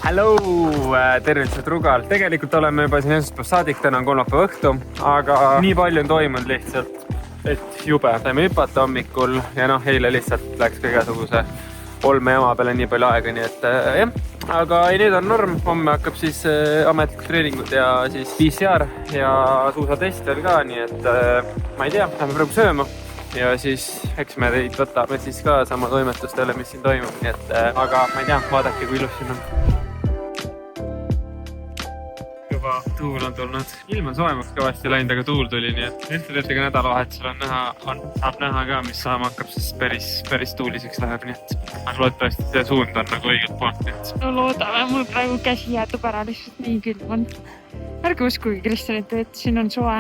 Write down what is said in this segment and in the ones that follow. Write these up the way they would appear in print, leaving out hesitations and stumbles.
Hello, tervitused Rugalt. Tegelikult oleme juba siin esmaspäev saadik, täna on kolmapäeva õhtu, aga nii palju on toimunud lihtsalt, et jube. Saime hüpata hommikul ja eile lihtsalt läks ka igasuguse olme jama peale nii palju aega, nii et jah. Aga ei, nüüd on norm, homme hakkab siis ametlikud treeningud ja siis PCR ja suusatest veel ka, nii et ma ei tea, lähme praegu sööma. Ja siis eks me teid võtame siis ka sama toimetustele, mis siin toimub, nii et aga ma ei tea, vaadake kui ilus siin on. Juba tuul on tulnud. Ilm on soemaks kõvasti läinud, aga tuul tuli, nii et ühtedetega nädalavahetusel saab näha ka, mis saama hakkab, sest päris tuuliseks läheb, nii et loodetavasti see suund on nagu õigelt poolt. No loodame, mul praegu käsi jäätub ära, lihtsalt nii külm on. Ärge uskugi Kristjanit, et siin on soe.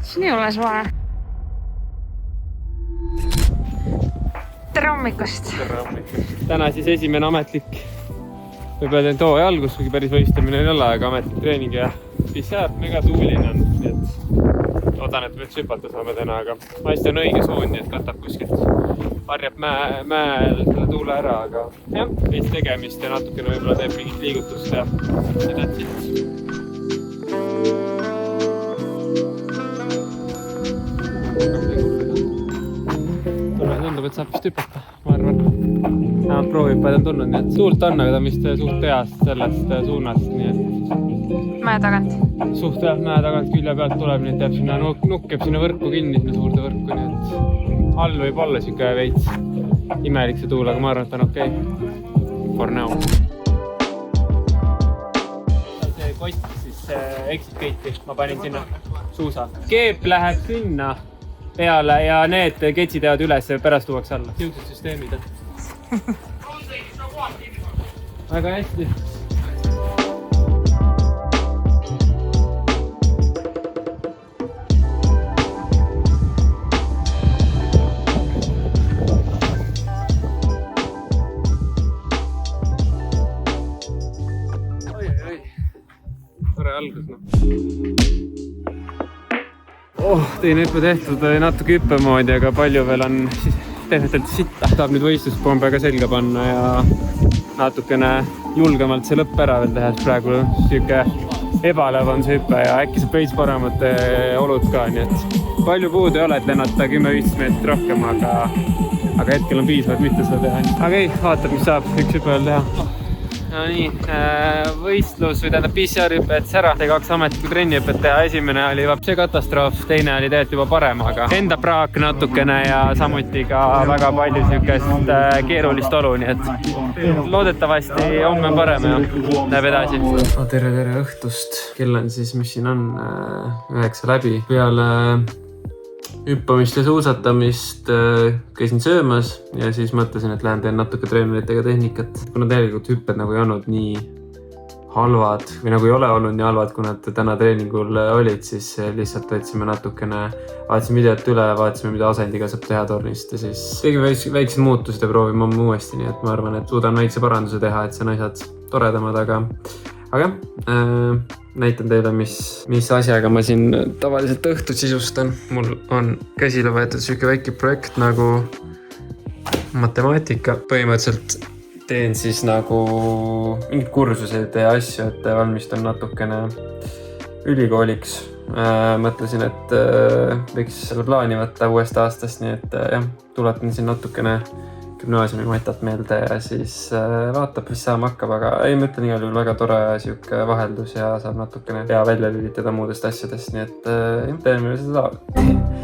Siin ei ole soe. Tere hommikust! Täna siis esimene ametlik võib öelda tooja algus, kuigi päris võistamine ei ole, aga ametlik treening ja PCR mega tuuline on, nii et loodan, et võiks hüpata saame täna, aga hästi on õige suund, nii et katab kuskilt varjab mäel selle tuule ära, aga jah, veits tegemist ja natukene võib-olla teeb mingit liigutust ja that's it. Tundub, et saab vist hüpata, ma arvan. Proovipad on tulnud, nii et suurt on, aga ta on vist suht peast sellest suunast, nii et mäe tagant. Suht jah, mäe tagant külje pealt tuleb, nii et jääb sinna nukkeb sinna võrku kinni, sinna suurde võrku, nii et all võib olla siuke veits imelik see tuul, aga ma arvan, et on okei. For now. See kott siis exit gate'i, ma panin sinna suusa. Keep läheb sinna peale ja need ketsid jäävad üles ja pärast tuuakse alla. Siuksed süsteemid on. Väga hästi. Oi. Tore algus, teine hüppe tehtud natuke hüppemoodi, aga palju veel on tegelikult sitta. Tahab nüüd võistluspombe ka selga panna ja natukene julgemalt see lõpp ära veel tehes. Praegu siuke ebalev on see hüppe ja äkki saab veits paremate olud ka, nii et palju puudu ei ole, et lennata 10-15 meetrit rohkem, aga hetkel on piisavalt mitte seda teha. Aga ei, vaatab, mis saab üks hüppe veel teha. No nii, võistlus või tähendab PCR-hüppe jättis ära. Te 2 ametlikku trennihüppet teha. Esimene oli see katastroof, teine oli tegelikult juba parem, aga enda praak natukene ja samuti ka väga palju siukest keerulist olu, nii et loodetavasti homme on parem ja läheb edasi. Tere õhtust. Kell on siis, mis siin on, 9 läbi. Peale hüppamist ja suusatamist käisin söömas ja siis mõtlesin, et lähen teen natuke treeneritega tehnikat. Kuna tegelikult hüpped nagu ei olnud nii halvad või nagu ei ole olnud nii halvad, kui nad täna treeningul olid, siis lihtsalt võtsime natukene, vaatasime videot üle, vaatasime, mida asendiga saab teha tornist ja siis tegime väiksed muutused ja proovime homme uuesti, nii et ma arvan, et suudan väikse paranduse teha, et see on asjad toredamad, aga näitan teile, mis asjaga ma siin tavaliselt õhtut sisustan. Mul on käsile võetud siuke väike projekt nagu matemaatika. Põhimõtteliselt teen siis nagu mingid kursused ja asju, et valmistan natukene ülikooliks. Mõtlesin, et võiks selle plaani võtta uuest aastast, nii et jah, tuletan siin natukene gümnaasiumi matat meelde ja siis vaatab, mis saama hakkab, aga ei, ma ütlen igal juhul väga tore siuke vaheldus ja saab natukene pea välja lülitada muudest asjadest, nii et teeme seda.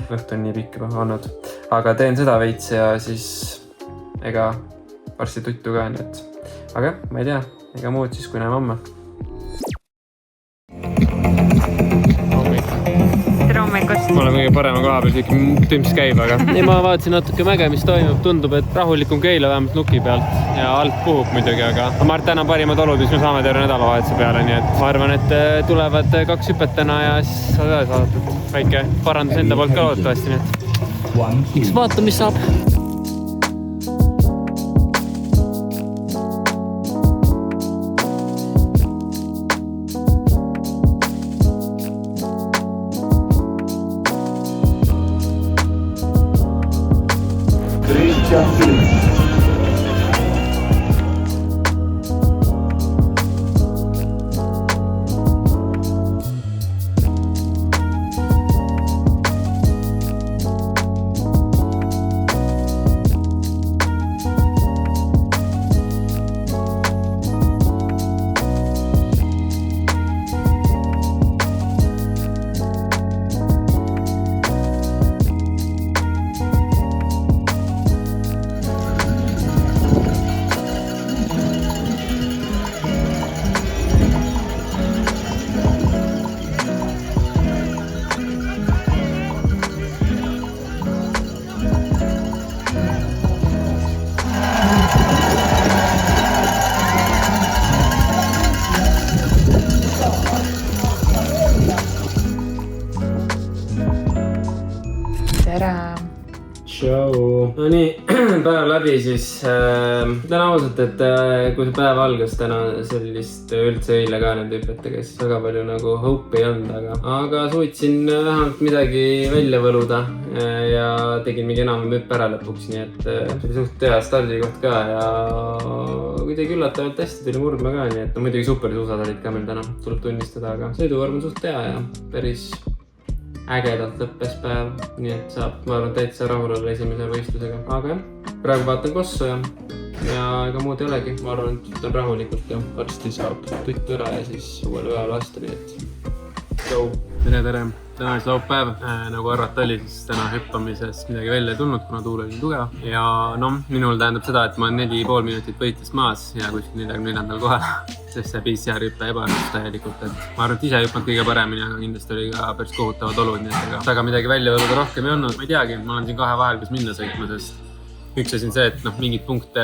Õhtu on nii pikk juba olnud, aga teen seda veits ja siis ega varsti tuttu ka, nii et aga ma ei tea, ega muud siis, kui näeme homme. Ma olen kõige parema koha peal, siuke tümps käib, aga ei, ma vaatasin natuke mäge, mis toimub. Tundub, et rahulikum Keila vähemalt nuki pealt ja alt puhub muidugi, aga ma arvan, täna parimad olud, mis me saame terve nädalavahetuse peale, nii et ma arvan, et tulevad 2 hüpet täna ja siis saad edasi vaadata. Väike parandus enda poolt ka loodetavasti, nii et eks vaata, mis saab. tere! Tšau! No nii, päev läbi siis. Täna ausalt, et kui see päev algas täna sellist üldse eile ka need hüpetega, siis väga palju nagu hope ei olnud, aga suutsin vähemalt midagi välja võluda ja tegin mingi enam hüppe ära lõpuks, nii et see oli suht hea stardikoht ka ja kuidagi üllatavalt hästi tuli murdma ka, nii et no muidugi supersuusad olid ka meil täna, tuleb tunnistada, aga sõiduvorm on suht hea ja päris ägedalt lõppes päev, nii et saab, ma arvan, täitsa rahul olla esimese võistlusega. Aga jah, praegu vaatan kossu ja ega muud ei olegi. Ma arvan, et võtan rahulikult ja varsti saab tuttu ära ja siis uuele päeval aasta, nii et tšau! Tere! Täna oli laupäev, nagu arvata oli, siis täna hüppamises midagi välja ei tulnud, kuna tuul oli tugev. Ja noh, minul tähendab seda, et ma olen 4,5 minutit võitlust maas ja kuskil 44. kohal, sest see PCR hüppe ebaõnnestus täielikult. Ma arvan, et ise ei hüpanud kõige paremini, aga kindlasti oli ka päris kohutavad olud, nii et väga midagi välja võluda rohkem ei olnud. Ma ei teagi, ma olen siin kahe vahel, kus minna sõitma, sest üks asi on see, et mingid punkte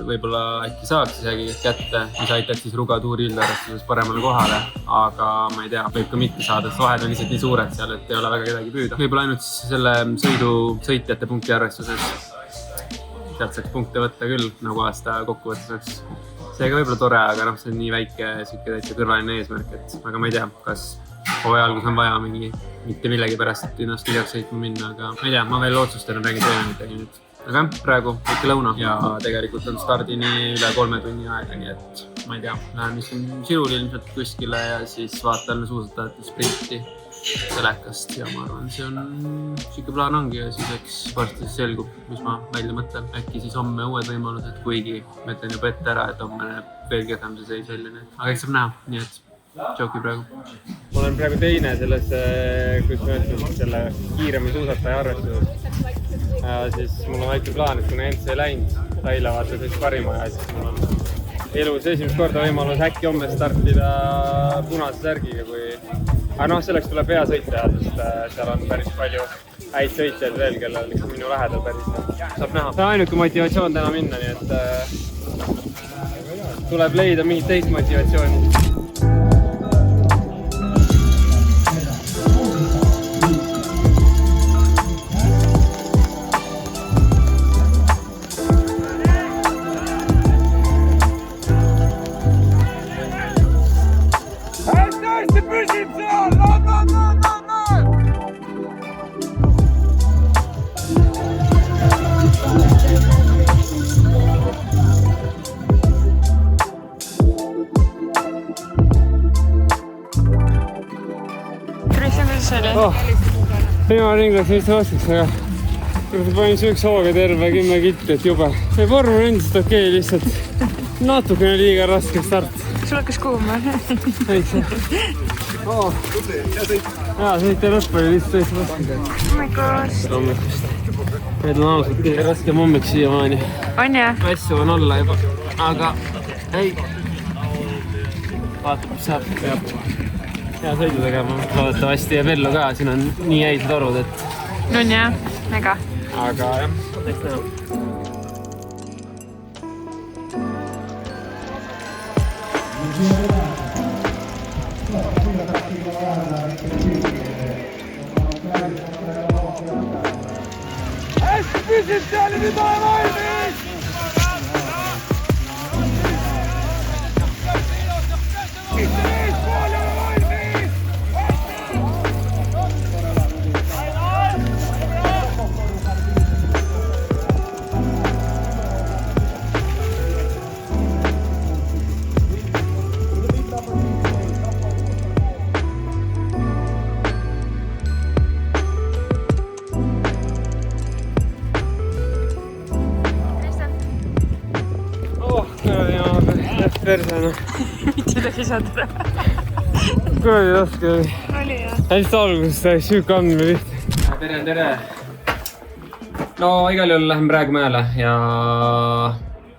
võib-olla äkki saaks isegi kätte, mis aitaks siis Ruga tuuri üldarvestuses paremale kohale, aga ma ei tea, võib ka mitte saada, sest vahed on lihtsalt nii suured seal, et ei ole väga kedagi püüda. Võib-olla ainult selle sõidu sõitjate punkti arvestuses. Sealt saaks punkte võtta küll, nagu aasta kokkuvõttes oleks. Seega võib-olla tore, aga see on nii väike täitsa kõrvaline eesmärk, et aga ma ei tea, kas hooaja algus on vaja mitte millegi pärast, et ennast hiljaks sõitma minna, aga ma ei tea, ma veel otsustan, räägin treeneritega nüüd. Aga praegu ikka lõuna ja tegelikult on stardini üle 3 tunni aega, nii et ma ei tea, lähen siin Sirul ilmselt kuskile ja siis vaatan suusatajate sprinti telekast ja ma arvan, see on siuke plaan ongi ja siis eks varsti selgub, mis ma välja mõtlen. Äkki siis homme uued võimalused, kuigi ma ütlen juba ette ära, et homme näeb veel kehvem see seis välja, aga eks saab näha, nii et tšauki praegu. Ma olen praegu teine selles, kus ma ütlen, selle kiirema suusataja arvestuses. Siis mul on väike plaan, et kuna Jens ei läinud, Laila vaatas siis parima ja siis mul on elus esimest korda võimalus äkki homme startida punase särgiga, aga noh, selleks tuleb hea sõita, sest seal on päris palju häid sõitjaid veel, kellel minu lähedal päris saab näha. See on ainuke motivatsioon täna minna, nii et tuleb leida mingit teist motivatsiooni. Viimane ring läks vist raskeks, aga panin sööks hooga terve 10 kitti, et jube. See vorm on endiselt okei, lihtsalt natukene liiga raske start. Sul hakkas kuuma. Jaa, sõita lõpp oli lihtsalt täitsa raske. Hommikust. Need on ausalt kõige raskem hommik siiamaani. On jah? Vässu on olla juba, aga ei. Vaatab, mis saab, peab. Hea sõidu tegema, loodetavasti jääb ellu ka, siin on nii häid torud, et... No on jah, mega. Aga jah, eks näha. Hästi püsid seal, mida on valmis! Persena. Mitte midagi saada. Kuradi raske oli. Oli jah. Hästi alguses sai süük andme vihti. Tere! No igal juhul lähen praegu mäele ja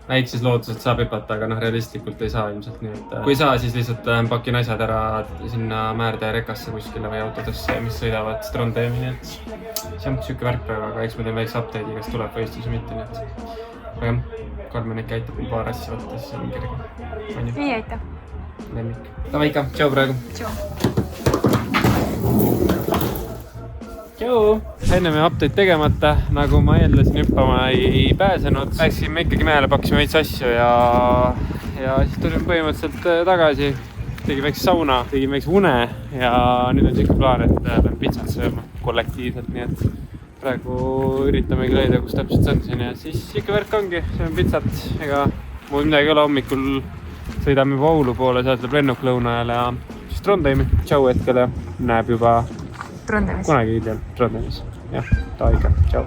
väikses lootuses saab hüpata, aga realistlikult ei saa ilmselt. Nii et kui ei saa, siis lihtsalt pakin asjad ära sinna määrde rekasse kuskile või autodesse, mis sõidavad Trondheimi. Nii et see on süük värk praegu, aga eks ma teen väikse update'i, kas tuleb võistluse mitte. Aga jah, Karmen ikka aitab paar asja võtta, siis on kerge. Nii aitab. Lemmik. Davai ikka, tšau praegu. Tšau. tšau! Enne me update tegemata, nagu ma eeldasin, hüppama ei pääsenud. Läksime ikkagi mehele, pakkisime veits asju ja siis tulime põhimõtteliselt tagasi. Tegime väikse sauna, tegime väikse une ja nüüd on siuke plaan, et peame pitsat sööma kollektiivselt, nii et praegu üritamegi leida, kus täpselt see on siin ja siis ikka värk ongi, sööme pitsat, ega mul midagi ei ole, hommikul sõidame juba Oulu poole, sealt tuleb lennuk lõuna ajal ja siis Trondheimi, tšau hetkel ja näeb juba Trondheimis. kunagi hiljem Trondheimis. Jah, ta ikka, tšau.